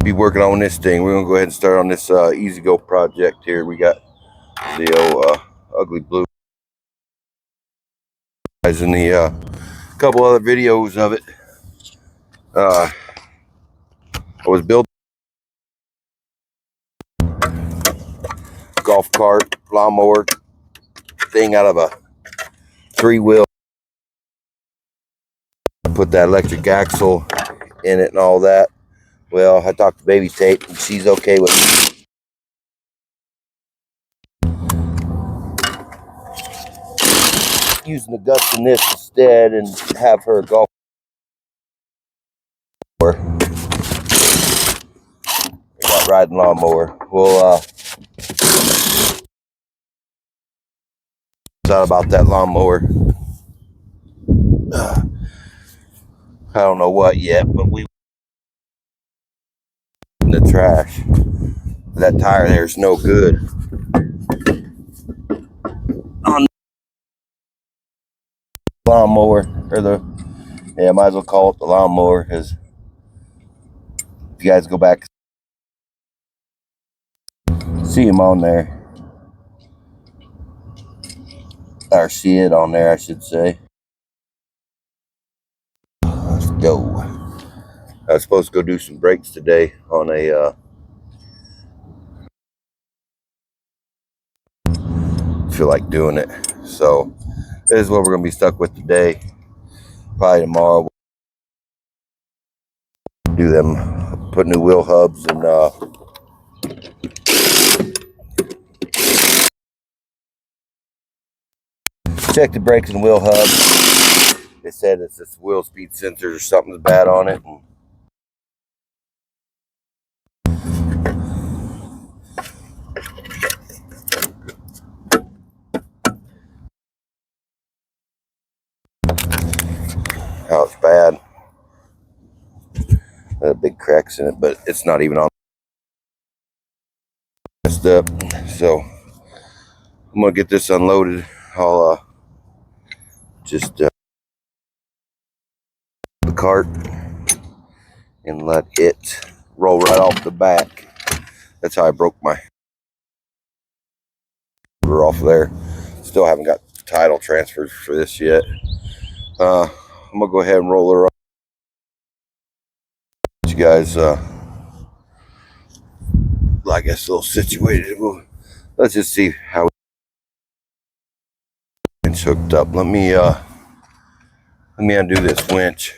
be working on this thing. We're gonna go ahead and start on this EZGO project here. We got the old ugly blue guys in the couple other videos of it. I was building a golf cart lawnmower thing out of a 3-wheel. Put that electric axle in it and all that. Well, I talked to Baby Tate and she's okay with using the guts in this instead and have her golf. Got riding lawnmower. We'll out about that lawnmower. I don't know what yet, but we in the trash. That tire there is no good. On the lawnmower, or might as well call it the lawnmower, because if you guys go back, see him on there. Or see it on there, I should say. Let's go. I was supposed to go do some brakes today on a feel like doing it. So this is what we're gonna be stuck with today. Probably tomorrow we'll do them, put new wheel hubs and check the brakes and wheel hubs. They said it's this wheel speed sensor or something's bad on it. And how it's bad. Big cracks in it, but it's not even on. Messed up. So I'm gonna get this unloaded. I'll just the cart and let it roll right off the back. That's how I broke my motor off there. Still haven't got the title transferred for this yet. I'm gonna go ahead and roll her off. You guys, I guess a little situated. Let's just see how it's hooked up. Let me undo this winch.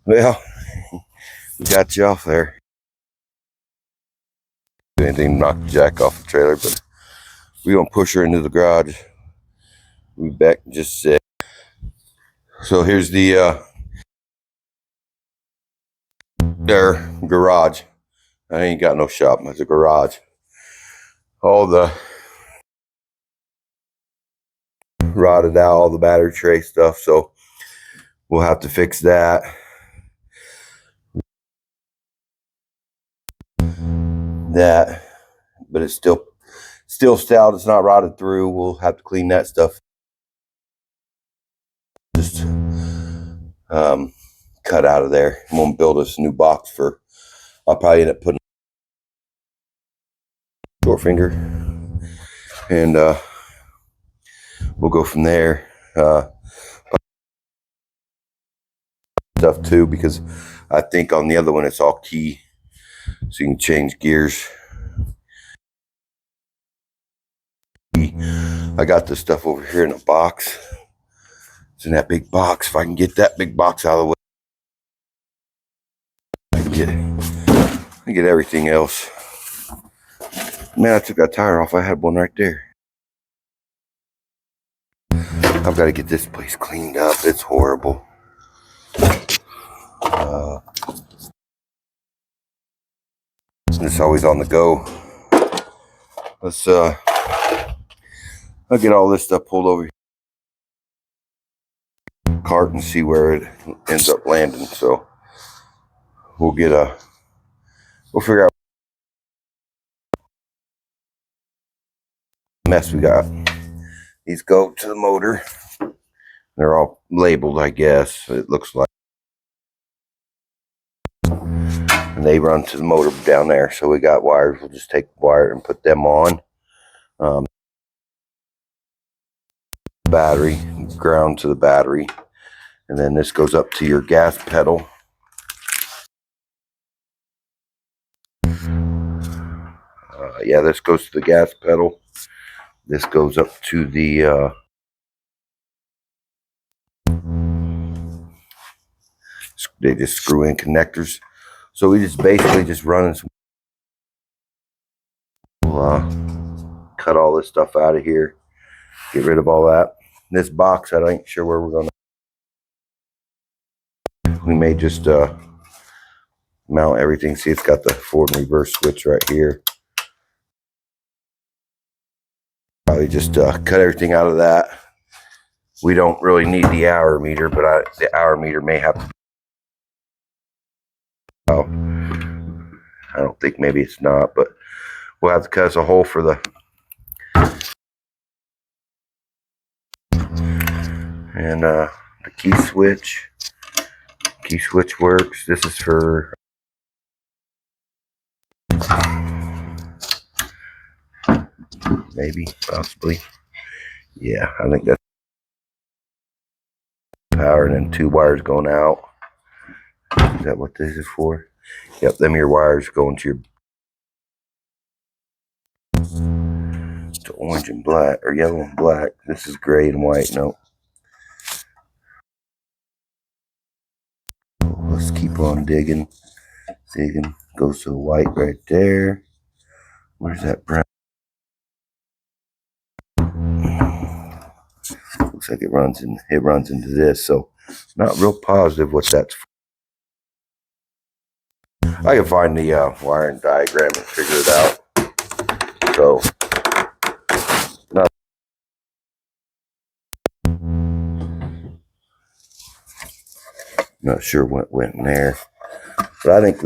Well, we got you off there. Anything to knock the jack off the trailer, but we're gonna push her into the garage. We'll be back in just a sec. So here's the their garage. I ain't got no shop, it's a garage. All the rotted out, all the battery tray stuff, so we'll have to fix that. But it's still stout. It's not rotted through. We'll have to clean that stuff. Just cut out of there. I'm gonna build us a new box for. I'll probably end up putting short finger, and we'll go from there. Stuff too, because I think on the other one it's all key, so you can change gears. I got this stuff over here in a box. It's in that big box. If I can get that big box out of the way, I can get everything else. Man, I took that tire off. I had one right there. I've got to get this place cleaned up. It's horrible. It's always on the go. Let's I'll get all this stuff pulled over cart and see where it ends up landing. So we'll figure out what mess we got. These go to the motor. They're all labeled, I guess. It looks like. And they run to the motor down there. So we got wires. We'll just take the wire and put them on. Battery, ground to the battery. And then this goes up to your gas pedal. Yeah, this goes to the gas pedal. This goes up to the they just screw in connectors. So we just basically just running some cut all this stuff out of here. Get rid of all that. This box, I ain't sure where we're gonna. We may just mount everything. See, it's got the forward and reverse switch right here. Probably just cut everything out of that. We don't really need the hour meter, but the hour meter may have to. Oh, I don't think, maybe it's not, but we'll have to cut us a hole for the. And the key switch. Key switch works. This is for. Maybe, possibly. Yeah, I think that's power, and then 2 wires going out. Is that what this is for? Yep, them your wires going to your to orange and black, or yellow and black. This is gray and white. No. Let's keep on digging. Digging. Goes to the white right there. Where's that brown? Looks like it runs into this, so not real positive what that's for. I can find the wiring diagram and figure it out. So not sure what went in there, but I think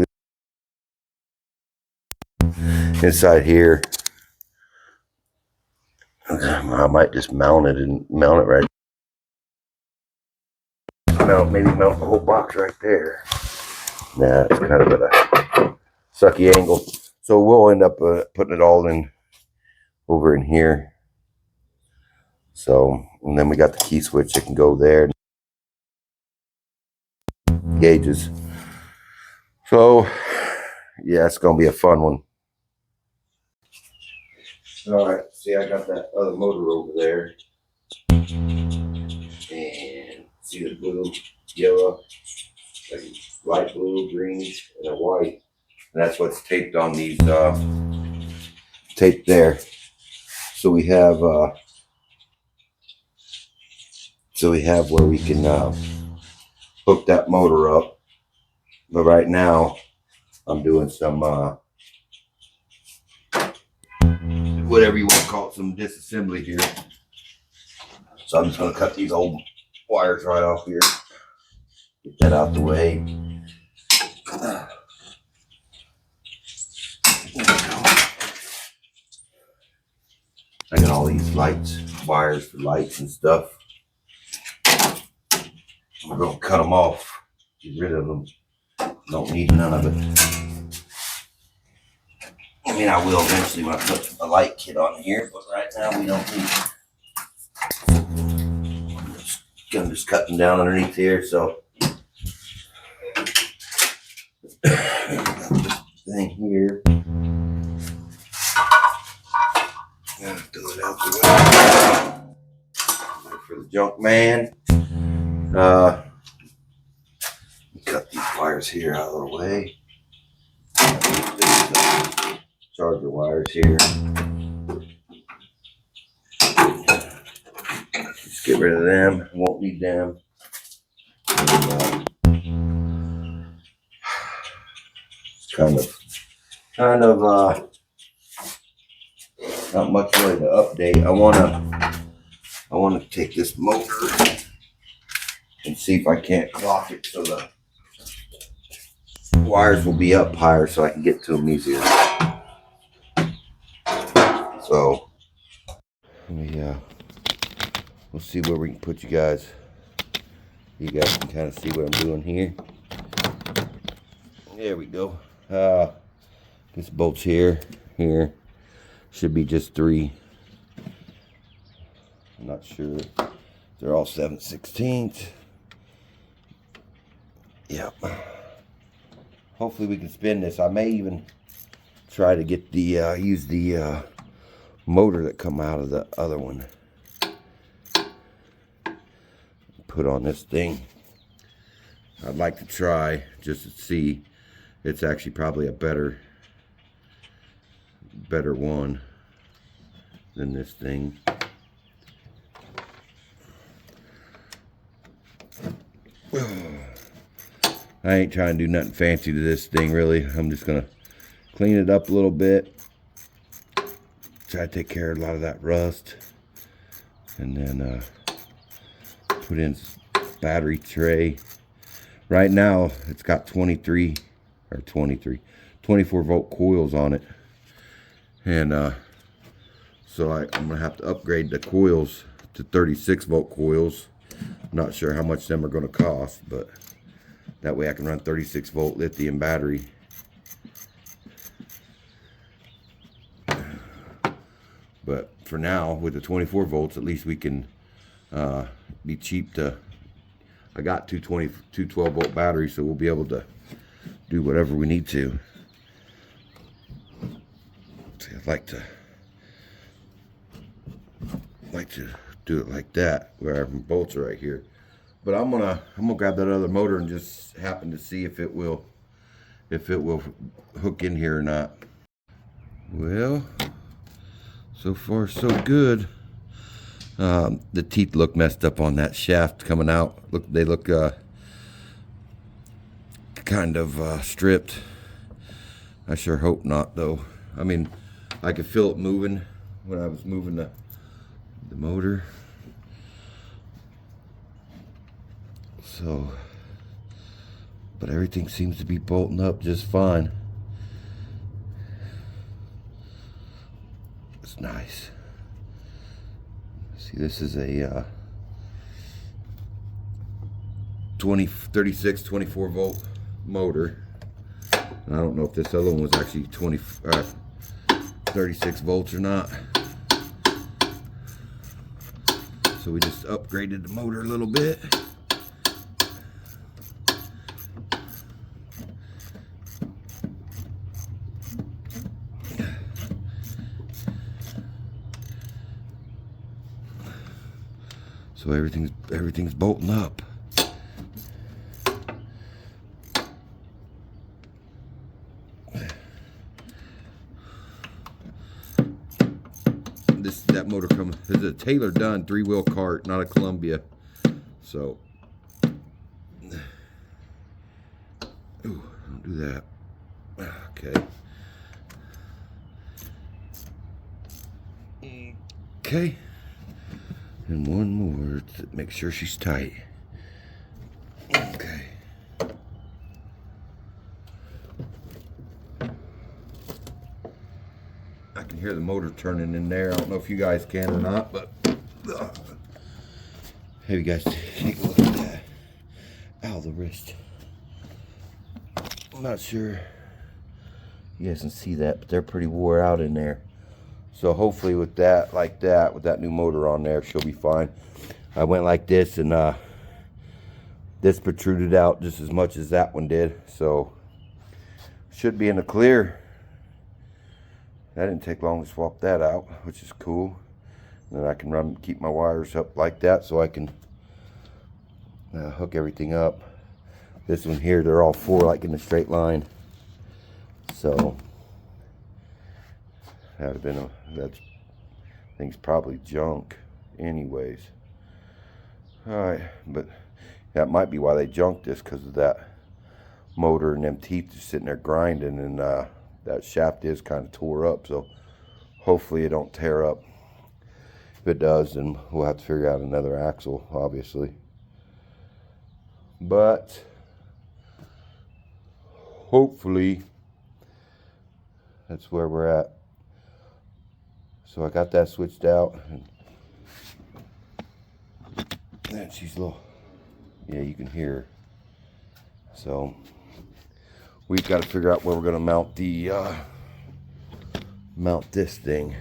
inside here, I might just mount it right. Maybe mount the whole box right there. Nah, it's kind of at a sucky angle. So we'll end up putting it all in over in here. So, and then we got the key switch that can go there. Gauges. So, yeah, it's going to be a fun one. All right, see, I got that other motor over there. And see the blue, yellow, like light blue, green, and a white. And that's what's taped on these, taped there. So we have where we can hook that motor up. But right now, I'm doing some whatever you want to call it, some disassembly here. So I'm just going to cut these old wires right off here. Get that out the way. I got all these lights, wires for lights and stuff. We're going to cut them off, get rid of them. Don't need none of it. I mean, I will eventually when I put a light kit on here, but right now we don't need it. I'm just cutting down underneath here, so this thing here. Gotta throw it out the way. For the junk man. Cut these wires here out of the way. Charger wires here. Just get rid of them. Won't need them. It's kind of not much really to update. I wanna take this motor and see if I can't clock it so the wires will be up higher so I can get to them easier. So we'll see where we can put you guys. You guys can kind of see what I'm doing here. There we go. This bolt's here. Should be just 3. I'm not sure. They're all 7/16. Yep. Hopefully we can spin this. I may even try to get the use the motor that come out of the other one. Put on this thing. I'd like to try just to see. It's actually probably a better one than this thing. I ain't trying to do nothing fancy to this thing really. I'm just gonna clean it up a little bit. Try to take care of a lot of that rust. And then put in battery tray. Right now it's got 24 volt coils on it. And so I'm gonna have to upgrade the coils to 36 volt coils. Not sure how much them are gonna cost, but that way I can run 36 volt lithium battery. But for now, with the 24 volts, at least we can be cheap to. I got two 12 volt batteries, so we'll be able to do whatever we need to. See, I'd like to do it like that, where my bolts are right here. But I'm gonna grab that other motor and just happen to see if it will hook in here or not. Well, so far so good. The teeth look messed up on that shaft coming out. They look kind of stripped. I sure hope not, though. I mean, I could feel it moving when I was moving the motor. So, but everything seems to be bolting up just fine. It's nice. See, this is a 36, 24 volt motor. And I don't know if this other one was actually 36 volts or not. So we just upgraded the motor a little bit. So everything's bolting up. That motor comes. This is a Taylor Dunn 3-wheel cart, not a Columbia. So, ooh, don't do that. Okay. Okay. And one more to make sure she's tight. Okay. I can hear the motor turning in there. I don't know if you guys can or not, but hey, you guys, take a look at that. Ow, the wrist. I'm not sure you guys can see that, but they're pretty wore out in there. So hopefully with that, like that, with that new motor on there, she'll be fine. I went like this, and this protruded out just as much as that one did. So should be in the clear. That didn't take long to swap that out, which is cool. And then I can keep my wires up like that, so I can hook everything up. This one here, they're all 4 like in a straight line. So that thing's probably junk anyways. Alright, but that might be why they junked this, because of that motor and them teeth just sitting there grinding, and that shaft is kind of tore up. So Hopefully it don't tear up. If it does, then we'll have to figure out another axle, obviously. But hopefully that's where we're at. So I got that switched out. And she's a little, yeah, you can hear her. So we've got to figure out where we're going to mount the mount this thing,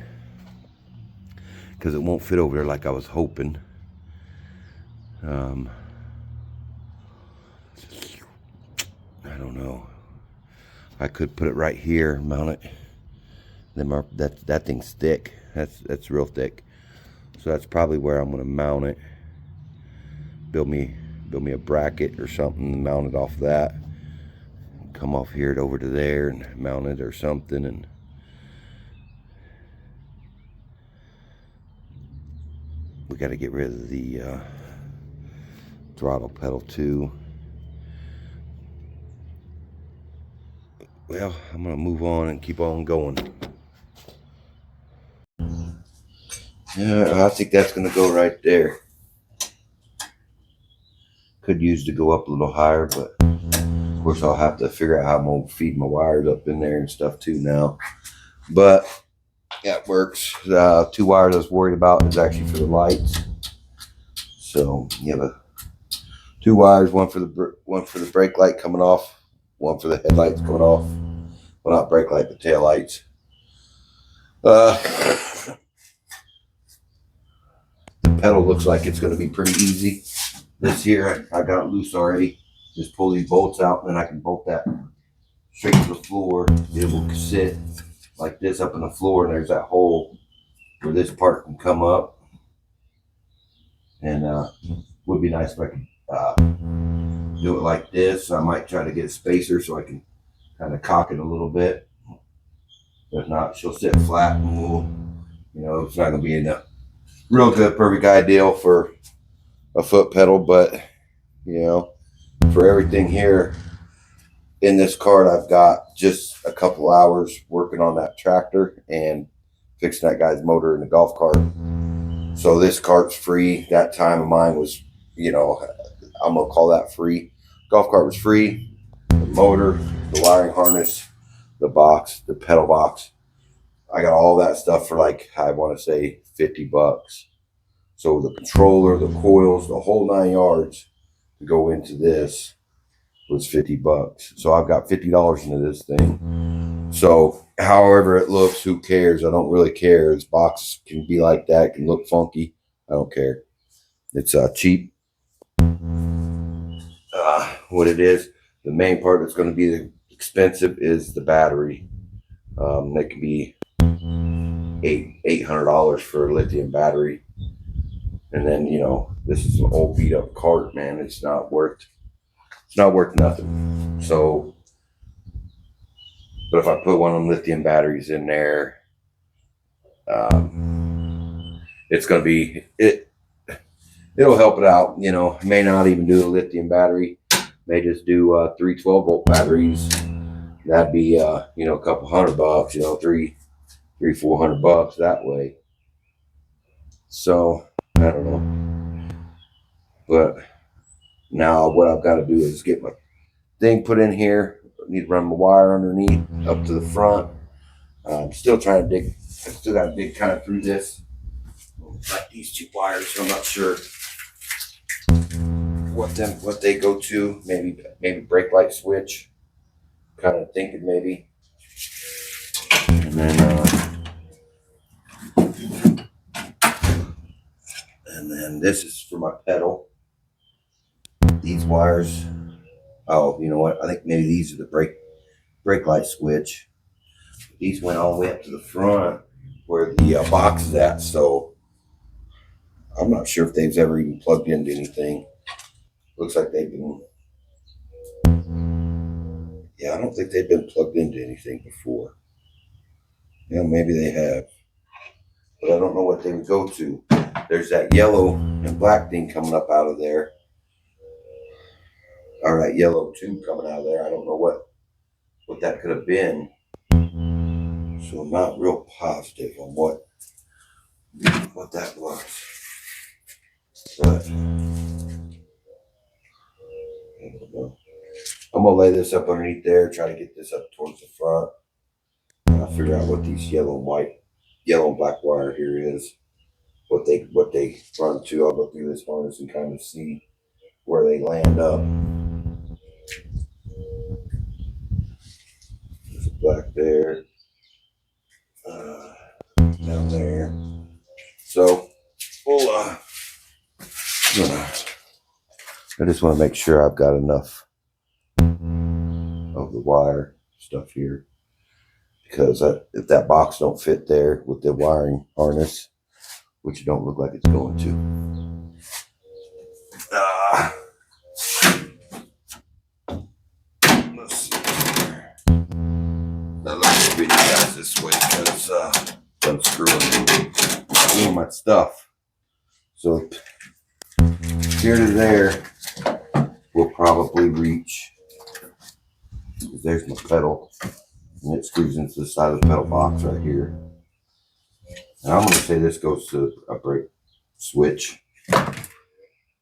because it won't fit over there like I was hoping. I don't know. I could put it right here, mount it. Then that thing's thick. That's real thick. So that's probably where I'm gonna mount it. Build me a bracket or something and mount it off that. Come off here over to there and mount it or something. And we got to get rid of the throttle pedal too. Well, I'm gonna move on and keep on going. Yeah, I think that's gonna go right there. Could use to go up a little higher, but of course I'll have to figure out how I'm gonna feed my wires up in there and stuff too now. But yeah, it works. 2 wires I was worried about is actually for the lights. So you have 2 wires, one for the brake light coming off, one for the headlights coming off. Well, not brake light, but tail lights. The pedal looks like it's going to be pretty easy. This here, I got it loose already. Just pull these bolts out, and then I can bolt that straight to the floor. It will sit like this up in the floor, and there's that hole where this part can come up. And would be nice if I could do it like this. I might try to get a spacer so I can kind of cock it a little bit. If not, she'll sit flat, and we'll, it's not going to be a real good, perfect ideal for a foot pedal, but for everything here in this cart, I've got just a couple hours working on that tractor and fixing that guy's motor in the golf cart. So this cart's free. That time of mine was, I'm gonna call that free. Golf cart was free. The motor, the wiring harness, the box, the pedal box. I got all that stuff for like, I want to say $50. So the controller, the coils, the whole 9 yards to go into this was $50. So I've got $50 into this thing. So however it looks, who cares? I don't really care. This box can be like that. It can look funky. I don't care. It's cheap. What it is, the main part that's going to be expensive is the battery. That could be $800 for a lithium battery. And then, this is an old beat up cart, man. It's not worth nothing. So, but if I put one of them lithium batteries in there, it's going to be, it'll help it out. May not even do a lithium battery. May just do 3 12-volt batteries. That'd be, a couple $100, $300-400 that way. So, I don't know. But now what I've got to do is get my thing put in here. I need to run my wire underneath up to the front. I'm still trying to dig. I still got to dig kind of through this. Like these 2 wires, so I'm not sure what they go to. Maybe brake light switch. Kind of thinking maybe. And then this is for my pedal. These wires. Oh, you know what? I think maybe these are the brake light switch. These went all the way up to the front where the box is at. So I'm not sure if they've ever even plugged into anything. Looks like they've been. Yeah, I don't think they've been plugged into anything before. Maybe they have. But I don't know what they would go to. There's that yellow and black thing coming up out of there. Or that yellow tube coming out of there. I don't know what that could have been. So I'm not real positive on what that was. But I don't know. I'm gonna lay this up underneath there, try to get this up towards the front. And I'll figure out what these yellow and black wire here is. What they run to. I'll go through this harness and kind of see where they land up. There's a black there. Down there. So we'll I just want to make sure I've got enough of the wire stuff here, because if that box don't fit there with the wiring harness, which it don't look like it's going to. Let's see. Now let me video guys this way because I'm screwing my stuff. So here to there will probably reach. There's my pedal, and it screws into the side of the pedal box right here. And I'm going to say this goes to a brake switch.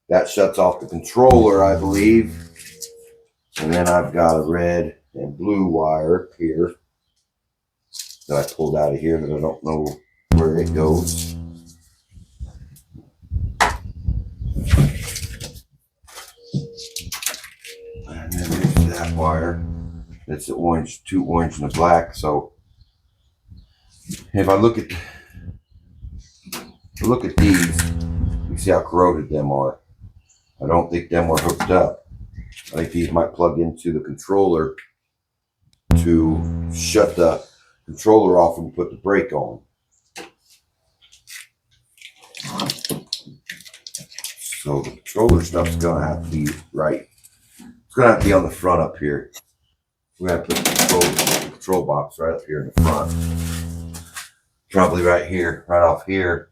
That shuts off the controller, I believe. And then I've got a red and blue wire here that I pulled out of here that I don't know where it goes. And then there's that wire. It's the orange, two orange and a black. So if I look at these, you see how corroded them are. I don't think them were hooked up. I think these might plug into the controller to shut the controller off and put the brake on. So the controller stuff's gonna have to be right. It's gonna have to be on the front up here. We're gonna put the control box right up here in the front. Probably right here, right off here.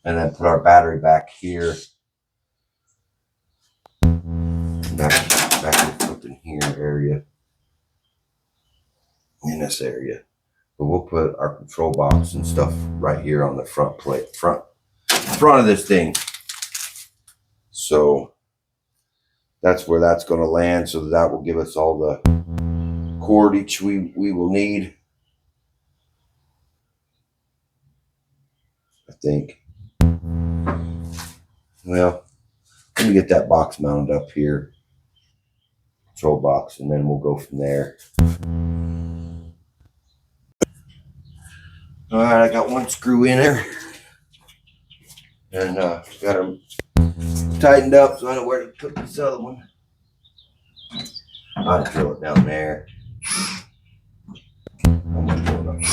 And then put our battery back here. Back in something here area. In this area. But we'll put our control box and stuff right here on the front plate. Front of this thing. So that's where that's going to land. So that will give us all the cordage we will need. I think. Well, let me get that box mounted up here. Control box, and then we'll go from there. All right, I got one screw in there, and got them tightened up, so I know where to put this other one. I'll drill it down there. I'm gonna drill it up here.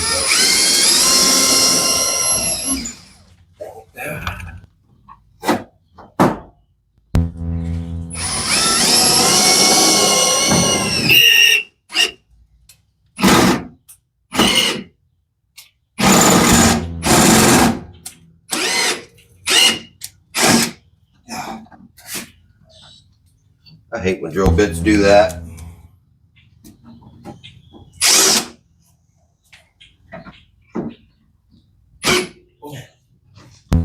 I hate when drill bits do that.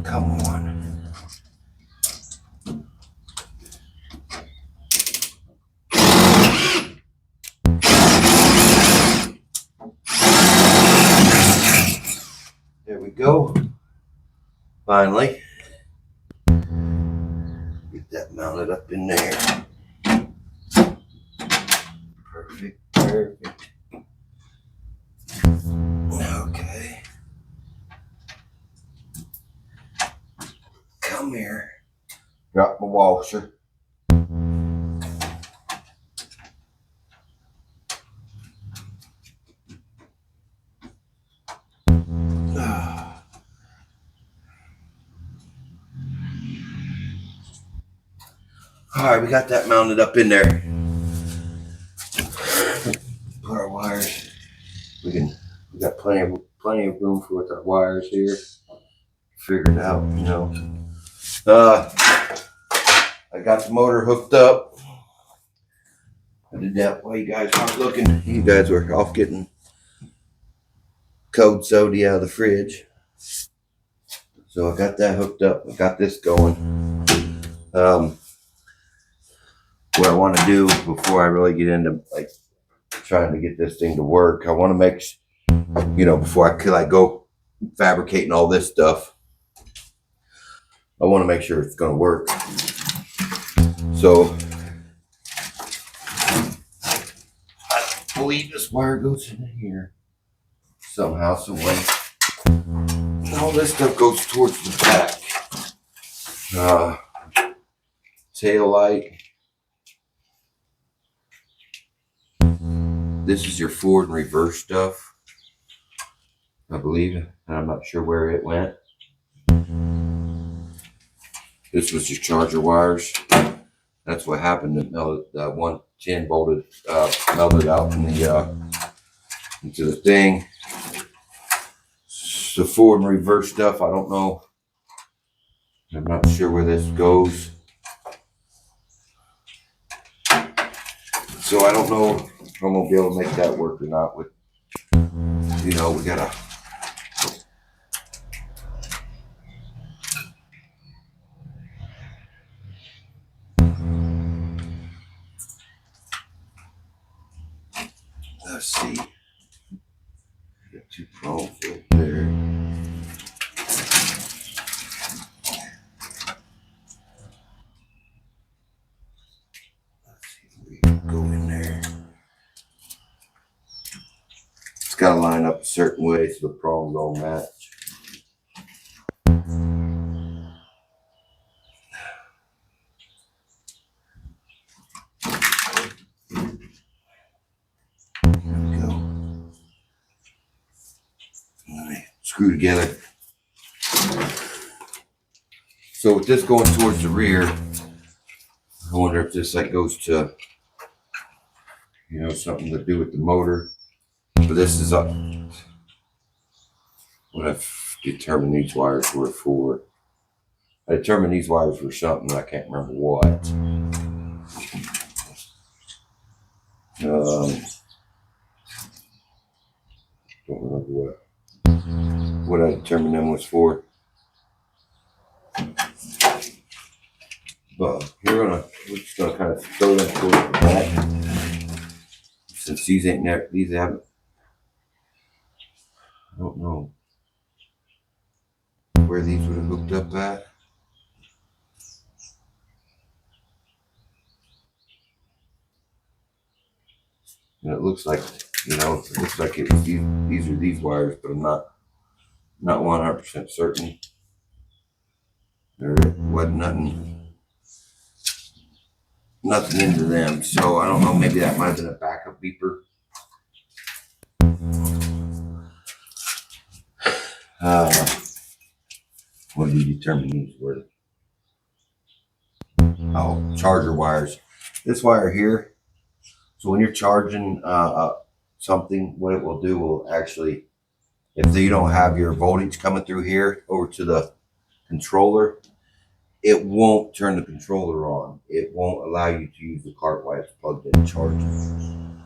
Come on. There we go. Finally. Get that mounted up in there. Perfect. Okay. Come here. Drop my washer. All right, we got that mounted up in there. Put our wires. We got plenty of room for with our wires here. Figure it out, you know. I got the motor hooked up. I did that while you guys weren't looking. You guys were off getting cold soda out of the fridge. So I got that hooked up. I got this going. What I want to do before I really get into like trying to get this thing to work, I want to make, before I could like go fabricating all this stuff, I want to make sure it's going to work. So I believe this wire goes in here somehow, some way. All this stuff goes towards the back. Tail light. This is your forward and reverse stuff, I believe, and I'm not sure where it went. This was your charger wires. That's what happened. It melted. 110 volted melted out in the into the thing. The forward and reverse stuff, I don't know. I'm not sure where this goes. So I don't know if I'm gonna be able to make that work or not. With we gotta. Let's see. Got 2 prongs right there. Let's see if we can go in there. It's got to line up a certain way so the prongs don't match. There we go. Let me screw together. So with this going towards the rear, I wonder if this like goes to, something to do with the motor. But this is up. What I've determined these wires were for. I determined these wires were something, I can't remember what. Don't remember what I determined them was for. But we're just gonna kind of throw them towards the back. Since these haven't, I don't know where these would have hooked up at. And it looks like, it was these are these wires, but I'm not 100% certain. There wasn't nothing into them, so I don't know. Maybe that might have been a backup beeper. What did you determine these were? Oh, charger wires. This wire here. So when you're charging something, what it will do will actually, if you don't have your voltage coming through here over to the controller, it won't turn the controller on. It won't allow you to use the cart while it's plugged in charging.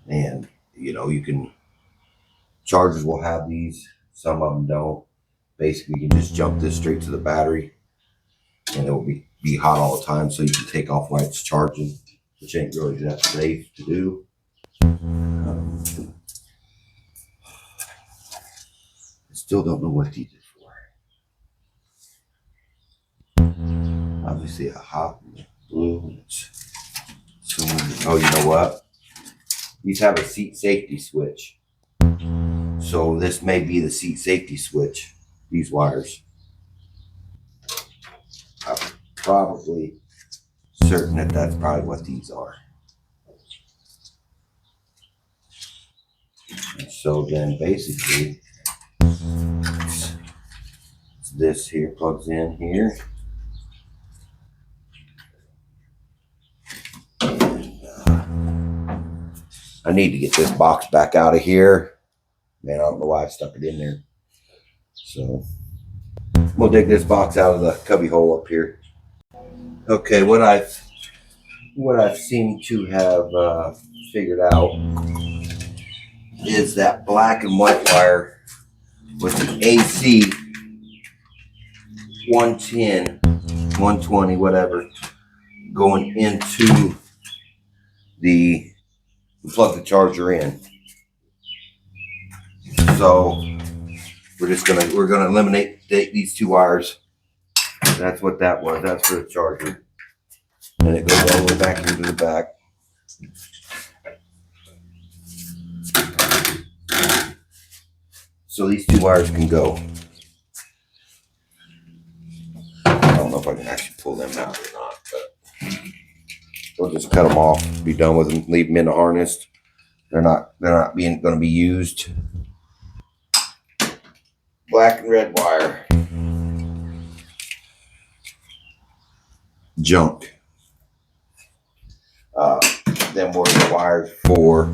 And chargers will have these. Some of them don't. Basically, you can just jump this straight to the battery, and it will be hot all the time. So you can take off while it's charging, which ain't really that safe to do. I still don't know what these are for. Obviously, a hot and a blue. Oh, you know what? These have a seat safety switch. So this may be the seat safety switch. These wires. I'm probably certain that that's probably what these are. And so then basically this here plugs in here. I need to get this box back out of here. Man, I don't know why I stuck it in there. So we'll dig this box out of the cubby hole up here. Okay, what I've seemed to have figured out is that black and white wire with the AC 110, 120, whatever, going into the plug the charger in. So we're gonna eliminate these two wires. That's what that was. That's for the charger, and it goes all the way back into the back. So these two wires can go. I don't know if I can actually pull them out or not, but we'll just cut them off, be done with them, leave them in the harness. They're not going to be used. Black and red wire. Junk. Then were the wires for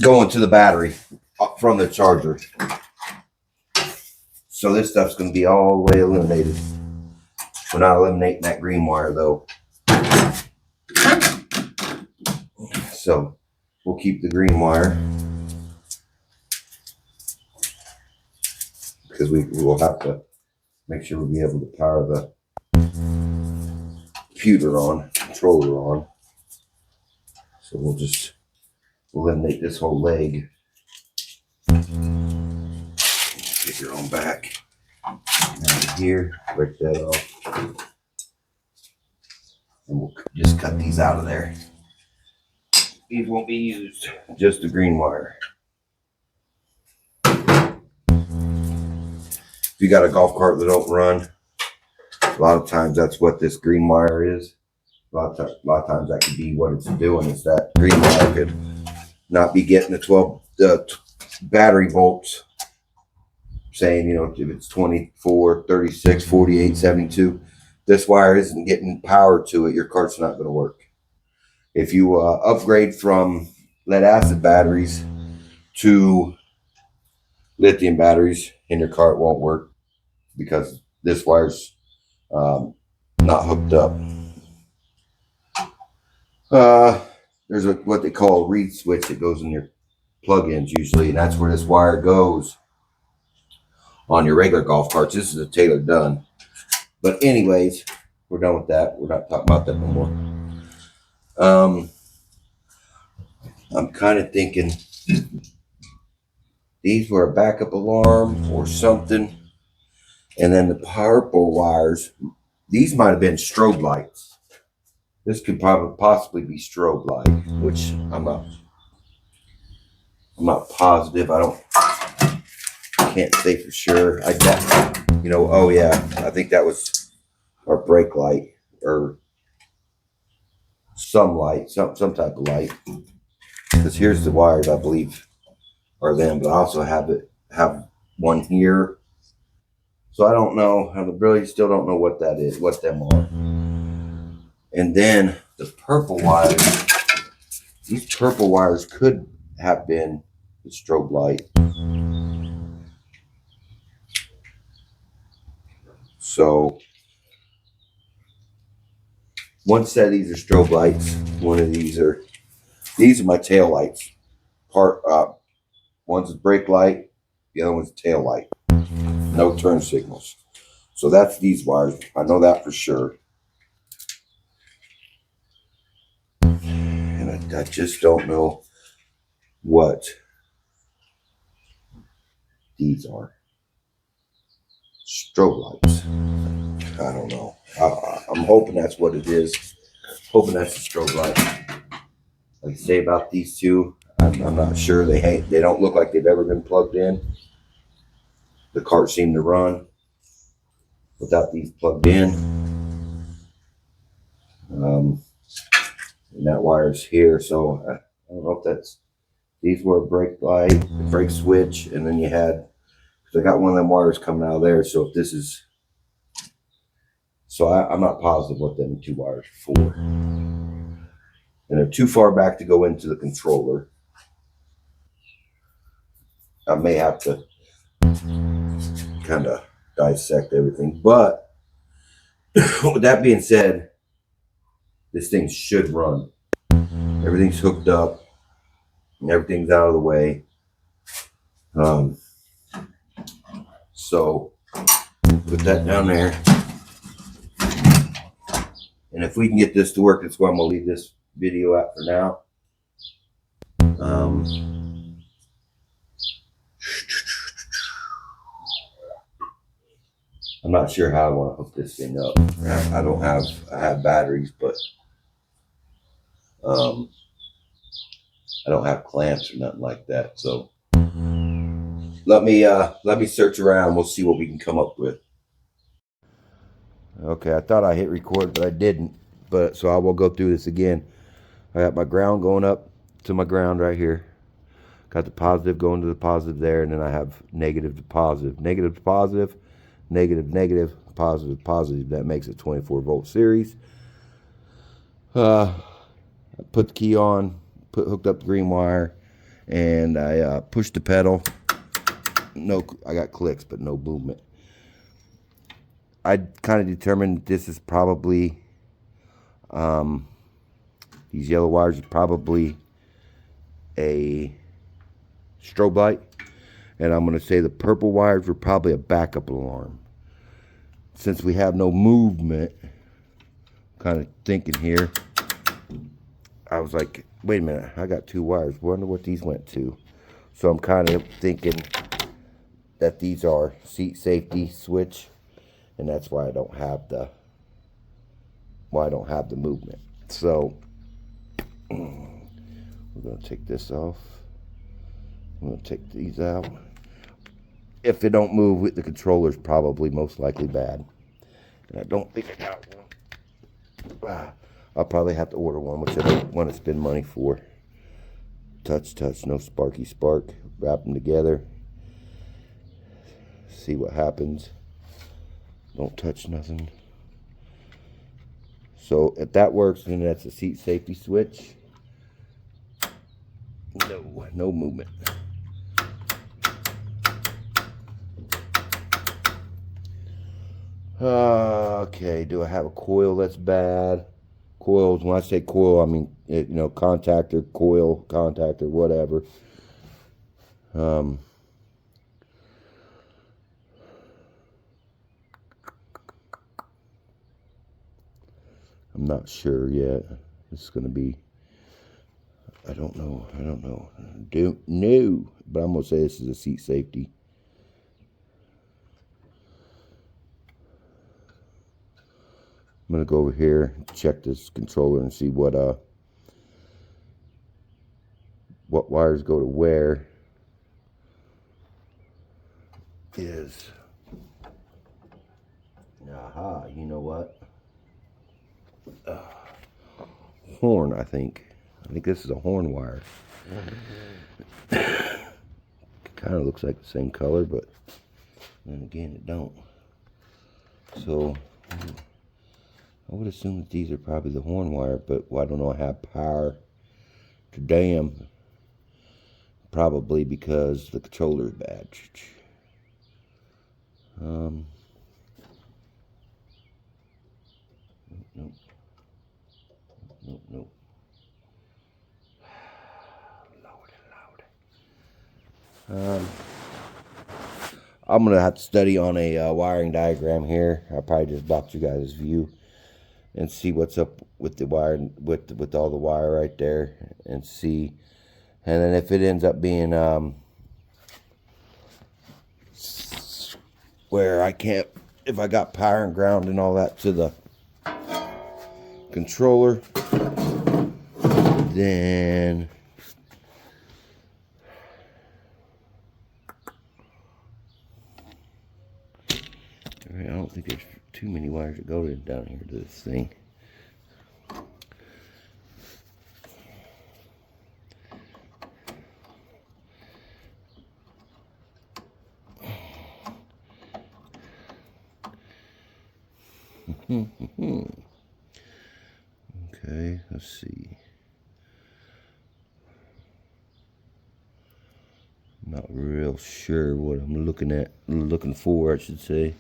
going to the battery from the charger. So this stuff's going to be all the way eliminated. We're not eliminating that green wire though. So we'll keep the green wire because we will have to make sure we'll be able to power the controller on. So we'll just eliminate this whole leg. Get your own back. Out here, break that off. And we'll just cut these out of there. These won't be used, just the green wire. If you got a golf cart that don't run, a lot of times that's what this green wire is. A lot of times that could be what it's doing, is that green wire could not be getting the 12 battery volts, saying, you know, if it's 24, 36, 48, 72, this wire isn't getting power to it, your cart's not going to work. If you upgrade from lead acid batteries to lithium batteries, and your cart won't work because this wire's not hooked up. There's what they call a reed switch that goes in your plug-ins usually, and that's where this wire goes on your regular golf carts. This is a Taylor Dunn. But anyways, we're done with that. We're not talking about that no more. I'm kind of thinking these were a backup alarm or something. And then the purple wires, these might have been strobe lights. This could possibly be strobe light, which I'm not positive. Can't say for sure. Oh yeah, I think that was our brake light or some light, some type of light. Because here's the wires, I believe, are them, but I also have one here. So I don't know. I really still don't know what that is, what them are. And then the purple wires. These purple wires could have been the strobe light. So one set of these are strobe lights. One of these are my tail lights. One's a brake light, the other one's a tail light. No turn signals. So that's these wires. I know that for sure. And I just don't know what these are. Strobe lights. I don't know. I'm hoping that's what it is. Hoping that's a strobe light. Like I say about these two, I'm not sure. They don't look like they've ever been plugged in. The cart seemed to run without these plugged in. And that wire's here, so I don't know if these were a brake light, a brake switch, and then you had, because I got one of them wires coming out of there, so if this is, so I'm not positive what them two wires are for. And they're too far back to go into the controller. I may have to kind of dissect everything, but with that being said, this thing should run. Everything's hooked up and everything's out of the way. So put that down there. And if we can get this to work, that's where I'm gonna leave this video at for now. I'm not sure how I want to hook this thing up. I have batteries, but I don't have clamps or nothing like that. So let me search around. We'll see what we can come up with. Okay, I thought I hit record, but I didn't. But so I will go through this again. I got my ground going up to my ground right here. Got the positive going to the positive there, and then I have negative to positive, negative to positive, negative, negative, positive, positive. That makes a 24-volt series. I put the key on, hooked up the green wire, and I pushed the pedal. No, I got clicks, but no movement. I kind of determined that this is probably, these yellow wires are probably a strobe light, and I'm going to say the purple wires were probably a backup alarm. Since we have no movement, kind of thinking here, I was like, wait a minute, I got two wires. Wonder what these went to. So I'm kind of thinking that these are seat safety switch, and that's why I don't have the movement. So we're going to take this off. I'm going to take these out. If they don't move, the controller's probably most likely bad. And I don't think I got one. I'll probably have to order one, which I don't want to spend money for. Touch, no sparky spark. Wrap them together. See what happens. Don't touch nothing. So if that works, then that's a seat safety switch. No movement. Okay, do I have a coil that's bad? Coils, when I say coil, I mean, contactor, coil, contactor, whatever. I'm not sure yet. It's going to be, I don't know. No, but I'm going to say this is a seat safety. I'm going to go over here, check this controller and see what wires go to where. Is, aha, you know what? Horn, I think this is a horn wire. Kind of looks like the same color, but then again it don't. So I would assume that these are probably the horn wire, but I don't know how power to damn. Probably because the controller is bad. Nope. I'm gonna have to study on a wiring diagram here. I'll probably just box you guys' view and see what's up with the wire, with all the wire right there, and see. And then if it ends up being where I can't, if I got power and ground and all that to the controller, then I don't think there's too many wires that go down here to this thing. Okay, let's see. Not real sure what I'm looking for, I should say.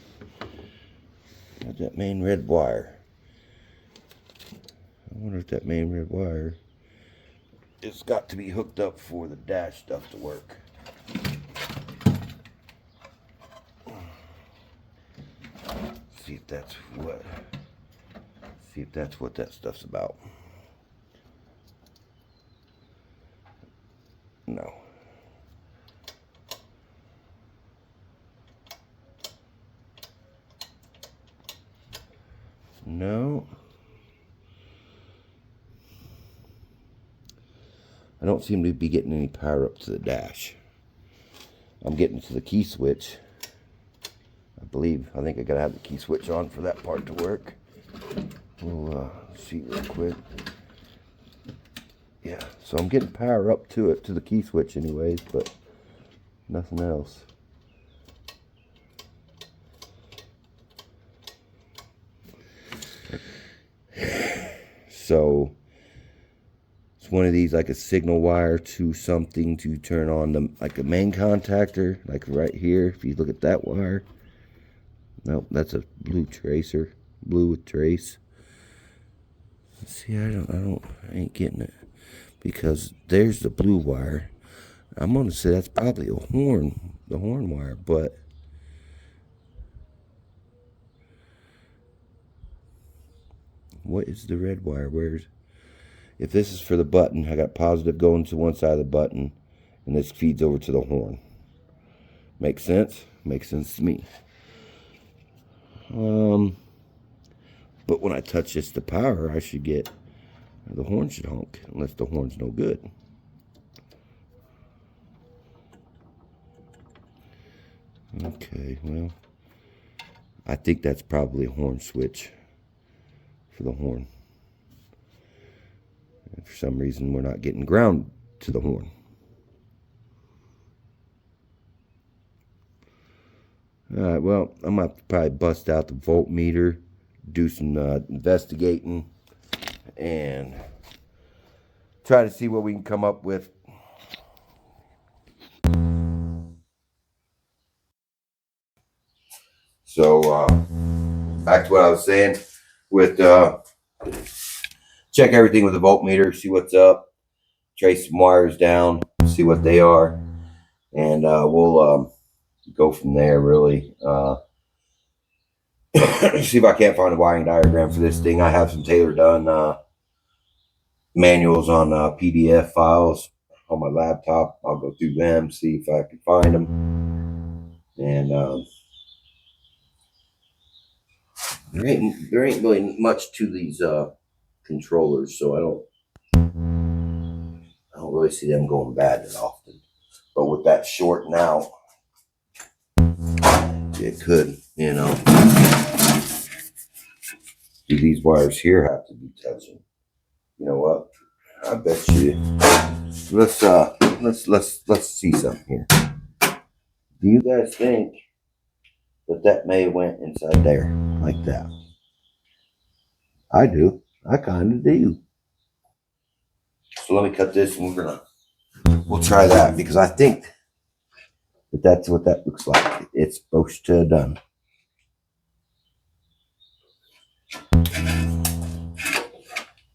Got that main red wire. I wonder if that main red wire, it's got to be hooked up for the dash stuff to work. See if that's what that stuff's about. No. No. I don't seem to be getting any power up to the dash. I'm getting to the key switch. I think I gotta have the key switch on for that part to work. We'll see real quick. Yeah, so I'm getting power up to it, to the key switch anyways, but nothing else. So it's one of these, like a signal wire to something to turn on the, like a main contactor, like right here. If you look at that wire, nope, that's a blue tracer, blue with trace. See, I ain't getting it, because there's the blue wire. I'm gonna say that's probably a horn, the horn wire, but what is the red wire? If this is for the button, I got positive going to one side of the button, and this feeds over to the horn. Makes sense? Makes sense to me. But when I touch this to power, I should get, the horn should honk, unless the horn's no good. Okay, well, I think that's probably a horn switch for the horn. And for some reason, we're not getting ground to the horn. Alright, well, I'm going to probably bust out the voltmeter, do some investigating, and try to see what we can come up with. So, back to what I was saying, with check everything with the voltmeter, see what's up, trace some wires down, see what they are, and we'll go from there, really. See if I can't find a wiring diagram for this thing. I have some Taylor Dunn manuals on PDF files on my laptop. I'll go through them, see if I can find them. And there ain't really much to these controllers, so I don't really see them going bad that often. But with that shorting out, it could, you know. Do these wires here have to be touching? You know what? I bet you. Let's see something here. Do you guys think that may have went inside there like that? I do. I kind of do. So let me cut this, and we'll try that, because I think that's what that looks like. It's supposed to have done.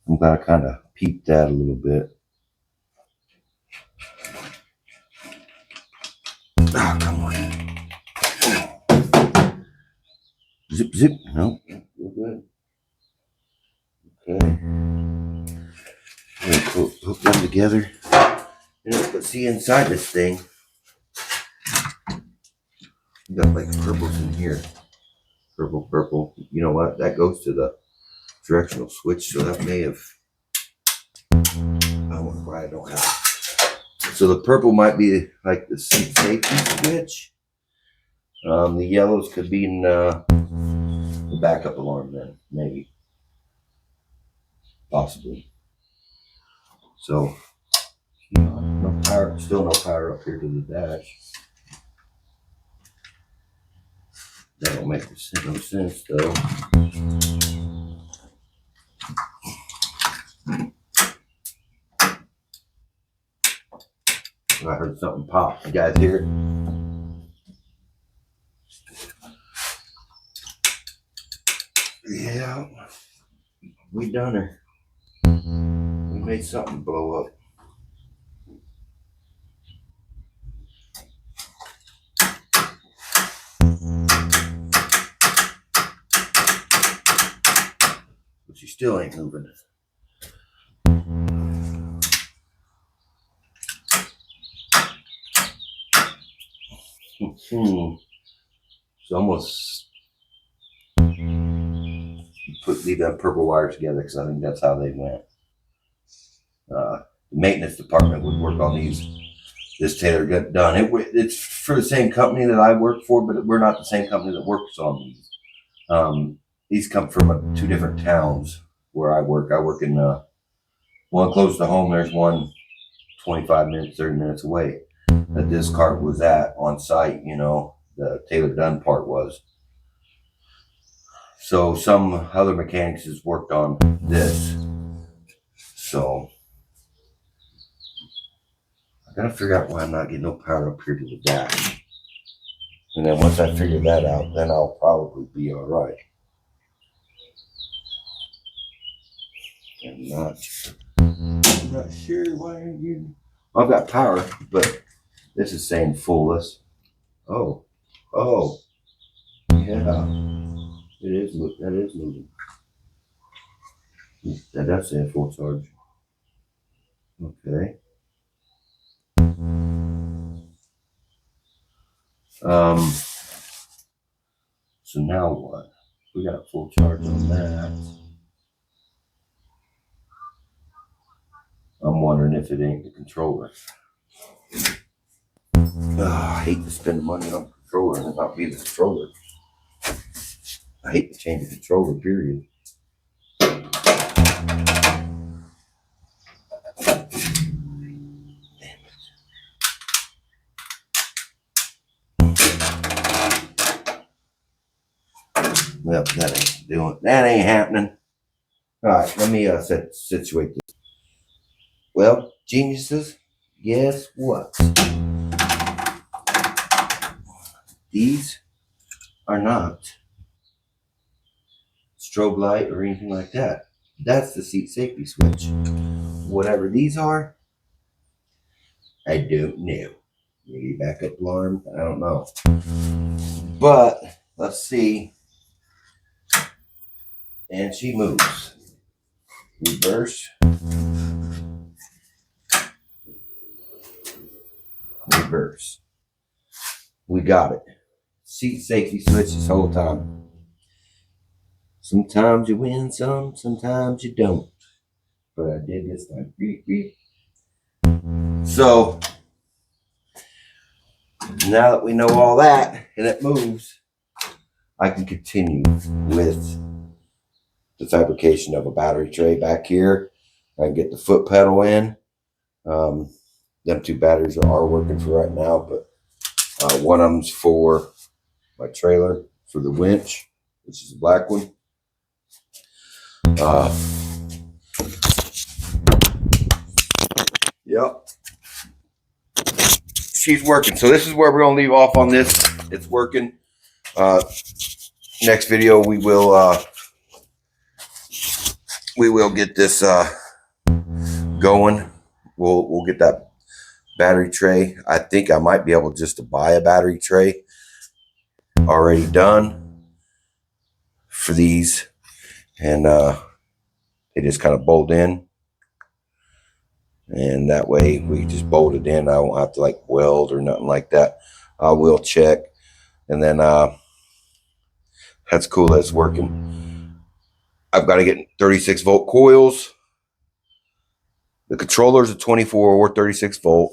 I'm glad I kind of peeped that a little bit. Ah, come on. Zip, zip. No, we're good. Okay. Hook them together. But see, inside this thing, you got like purples in here. Purple. You know what? That goes to the directional switch, so that may have. I wonder why I don't have it. So the purple might be like the safety switch. The yellows could be in the backup alarm then, maybe. Possibly. So, no power, still no power up here to the dash. That don't make no sense though. I heard something pop. You guys hear it? Yeah, we done her. We made something blow up. still ain't moving. So almost leave that purple wire together because I think that's how they went. The maintenance department would work on these. This Taylor Dunn. It's for the same company that I work for, but we're not the same company that works on these. These come from two different towns where I work. I work in one close to home. There's one 25 minutes, 30 minutes away that this cart was at on site. You know, the Taylor Dunn part was. So some other mechanics has worked on this. So I gotta figure out why I'm not getting no power up here to the dash. And then once I figure that out, then I'll probably be all right. I'm not sure why you. I've got power, but this is saying fullest. Oh, yeah, it is. That is moving. That does say full charge. Okay. So now what? We got full charge on that. I'm wondering if it ain't the controller. I hate to spend money on a controller and it not be the controller. I hate to change the controller, period. Well, that ain't happening. All right, let me situate this. Well, geniuses, guess what? These are not strobe light or anything like that. That's the seat safety switch. Whatever these are, I don't know. Maybe backup alarm, I don't know. But let's see. And she moves. Reverse. Reverse. We got it. Seat safety switch this whole time. Sometimes you win some, sometimes you don't. But I did this time. So now that we know all that and it moves, I can continue with the fabrication of a battery tray back here. I can get the foot pedal in. Them two batteries are working for right now, but one of them's for my trailer for the winch, which is the black one. Yep. She's working. So this is where we're going to leave off on this. It's working. Next video, we will get this going. We'll get that battery tray. I think I might be able just to buy a battery tray already done for these, and they just kind of bolt in, and that way we just bolt it in. I won't have to like weld or nothing like that. I will check, and then that's cool. That's working. I've got to get 36 volt coils. The controller's a 24 or 36 volt.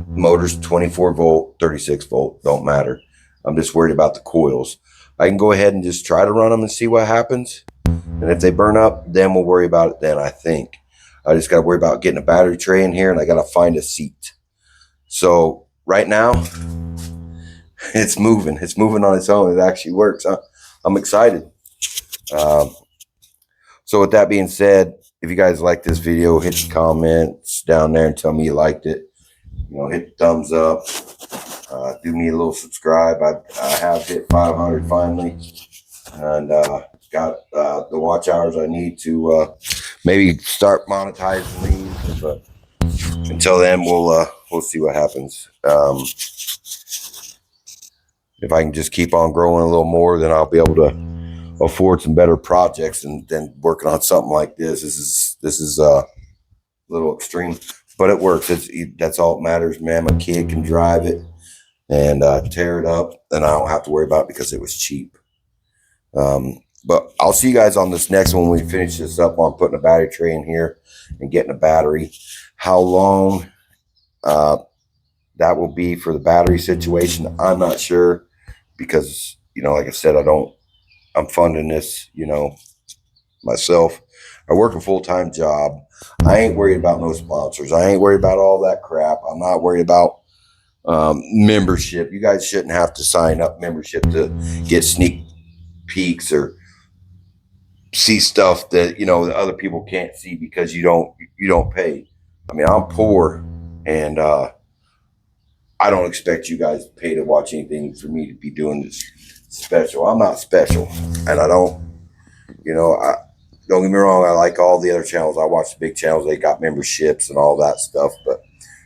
Motor's 24 volt, 36 volt. Don't matter. I'm just worried about the coils. I can go ahead and just try to run them and see what happens. And if they burn up, then we'll worry about it then, I think. I just got to worry about getting a battery tray in here, and I got to find a seat. So right now, it's moving. It's moving on its own. It actually works. I'm excited. So with that being said, if you guys like this video, hit the comments down there and tell me you liked it. You know, hit the thumbs up. Do me a little subscribe. I have hit 500 finally, and got the watch hours I need to maybe start monetizing these. But until then, we'll see what happens. If I can just keep on growing a little more, then I'll be able to afford some better projects than working on something like this. This is a little extreme, but it works. That's all that matters, man. My kid can drive it and tear it up, and I don't have to worry about it because it was cheap. But I'll see you guys on this next one when we finish this up on putting a battery tray in here and getting a battery. How long that will be for the battery situation, I'm not sure, because, like I said, I'm funding this, myself. I work a full-time job. I ain't worried about no sponsors. I ain't worried about all that crap. I'm not worried about membership. You guys shouldn't have to sign up membership to get sneak peeks or see stuff that that other people can't see because you don't pay. I mean, I'm poor, and I don't expect you guys to pay to watch anything for me to be doing this special. I'm not special, and I don't. I don't get me wrong. I like all the other channels. I watch the big channels. They got memberships and all that stuff. But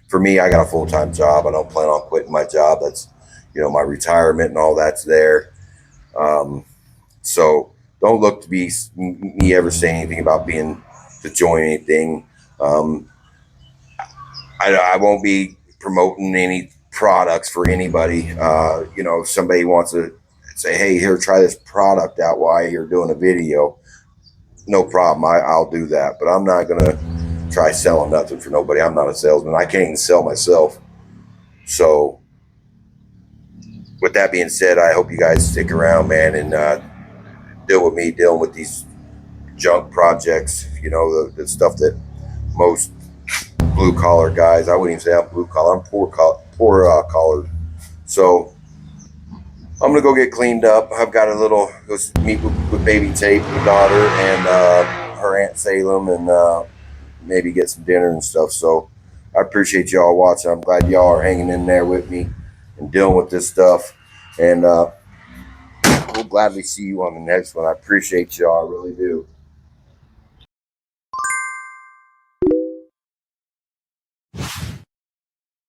for me, I got a full-time job. I don't plan on quitting my job. That's my retirement and all that's there. So don't look to be me ever saying anything about being to join anything. I won't be promoting any products for anybody. If somebody wants to say, hey, here, try this product out while you're doing a video, no problem. I'll do that. But I'm not going to try selling nothing for nobody. I'm not a salesman. I can't even sell myself. So with that being said, I hope you guys stick around, man, and deal with me dealing with these junk projects, the stuff that most blue collar guys, I wouldn't even say I'm blue collar, I'm poor collar. So I'm gonna go get cleaned up. I've got go meet with baby Tate, my daughter, and her Aunt Salem, and maybe get some dinner and stuff. So I appreciate y'all watching. I'm glad y'all are hanging in there with me and dealing with this stuff. And we'll gladly see you on the next one. I appreciate y'all, I really do.